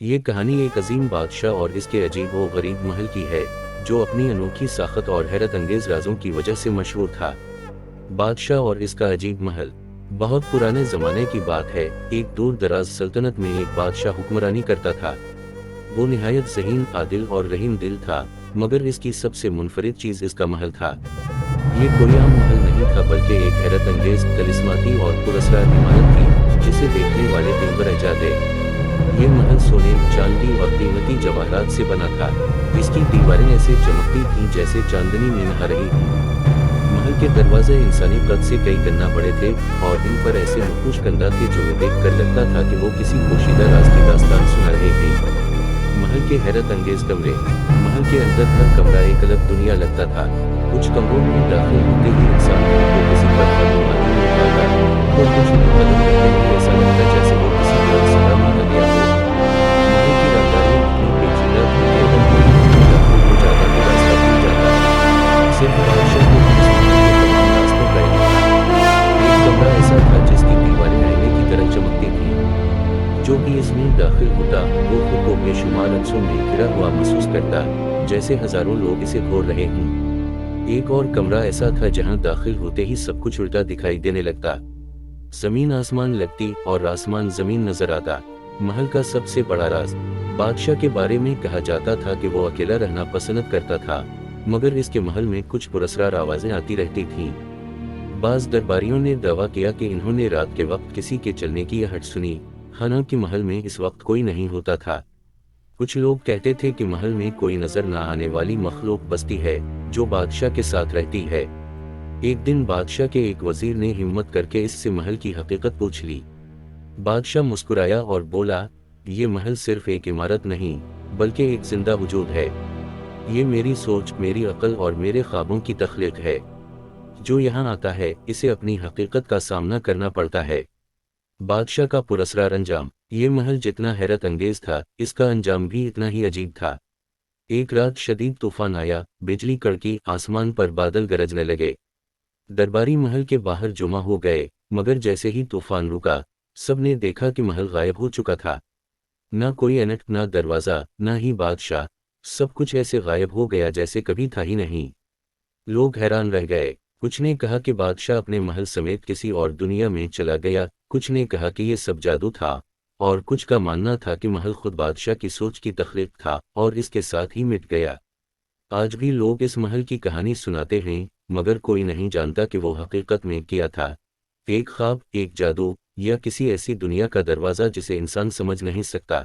یہ کہانی ایک عظیم بادشاہ اور اس کے عجیب و غریب محل کی ہے جو اپنی انوکھی ساخت اور حیرت انگیز رازوں کی وجہ سے مشہور تھا۔ بادشاہ اور اس کا عجیب محل بہت پرانے زمانے کی بات ہے۔ ایک دور دراز سلطنت میں ایک بادشاہ حکمرانی کرتا تھا۔ وہ نہایت ذہین، عادل اور رحیم دل تھا، مگر اس کی سب سے منفرد چیز اس کا محل تھا۔ یہ کوئی عام محل نہیں تھا بلکہ ایک حیرت انگیز، طلسماتی اور پراسرار عمارت تھی جسے دیکھنے والے دل بہل جاتے۔ یہ محل سونے، چاندی اور قیمتی جواہرات سے بنا تھا۔ اس کی دیواریں ایسے چمکتی تھیں جیسے چاندنی میں نہا رہی تھیں۔ محل کے دروازے انسانی قد سے کئی گنا بڑے تھے اور ان پر ایسے نقوش کندہ تھے جو دیکھ کر لگتا تھا کہ وہ کسی پوشیدہ راز کی داستان سنا رہے تھے۔ محل کے حیرت انگیز کمرے، محل کے اندر ہر کمرہ ایک الگ دنیا لگتا تھا۔ کچھ کمروں میں داخل ہوتے ہی انسان کو کسی پر معلوماتی ہو جاتا، تو کچھ میں قدم رکھتے ہی ایسا لگتا جیسے وہ کسی پر سدا مانا گیا ہو۔ محل کی رازداری اتنی پیچیدہ تھی کہ اگر کوئی اس میں داخل ہو جاتا تو راستہ بھول جاتا۔ صرف بادشاہ کو اس محل کے تمام راستوں کا علم تھا۔ ایک کمرہ ایسا تھا جس کی دیواریں آئینے کی طرح چمکتی تھیں۔ جو بھی اس میں داخل ہوتا وہ خود کو بے شمار عکسوں میں گھرا ہوا محسوس کرتا، جیسے ہزاروں لوگ اسے گھور رہے ہوں۔ ایک اور کمرہ ایسا تھا جہاں داخل ہوتے ہی سب کچھ الٹا دکھائی دینے لگتا۔ زمین آسمان لگتی اور آسمان زمین نظر آتا۔ محل کا سب سے بڑا راز، بادشاہ کے بارے میں کہا جاتا تھا کہ وہ اکیلا رہنا پسند کرتا تھا، مگر اس کے محل میں کچھ پراسرار آوازیں آتی رہتی تھیں۔ بعض درباریوں نے دعویٰ کیا کہ انہوں نے رات کے وقت کسی کے چلنے کی آہٹ سنی، حالانکہ محل میں اس وقت کوئی نہیں ہوتا تھا۔ کچھ لوگ کہتے تھے کہ محل میں کوئی نظر نہ آنے والی مخلوق بستی ہے جو بادشاہ کے ساتھ رہتی ہے۔ ایک دن بادشاہ کے ایک وزیر نے ہمت کر کے اس سے محل کی حقیقت پوچھ لی۔ بادشاہ مسکرایا اور بولا، یہ محل صرف ایک عمارت نہیں بلکہ ایک زندہ وجود ہے۔ یہ میری سوچ، میری عقل اور میرے خوابوں کی تخلیق ہے۔ جو یہاں آتا ہے اسے اپنی حقیقت کا سامنا کرنا پڑتا ہے۔ بادشاہ کا پراسرار انجام، یہ محل جتنا حیرت انگیز تھا اس کا انجام بھی اتنا ہی عجیب تھا۔ ایک رات شدید طوفان آیا، بجلی کڑکی، آسمان پر بادل گرجنے لگے۔ درباری محل کے باہر جمع ہو گئے، مگر جیسے ہی طوفان رکا سب نے دیکھا کہ محل غائب ہو چکا تھا۔ نہ کوئی اینٹ، نہ دروازہ، نہ ہی بادشاہ، سب کچھ ایسے غائب ہو گیا جیسے کبھی تھا ہی نہیں۔ لوگ حیران رہ گئے۔ کچھ نے کہا کہ بادشاہ اپنے محل سمیت کسی اور دنیا میں چلا گیا، کچھ نے کہا کہ یہ سب جادو تھا، اور کچھ کا ماننا تھا کہ محل خود بادشاہ کی سوچ کی تخلیق تھا اور اس کے ساتھ ہی مٹ گیا۔ آج بھی لوگ اس محل کی کہانی سناتے ہیں، مگر کوئی نہیں جانتا کہ وہ حقیقت میں کیا تھا، ایک خواب، ایک جادو، یا کسی ایسی دنیا کا دروازہ جسے انسان سمجھ نہیں سکتا۔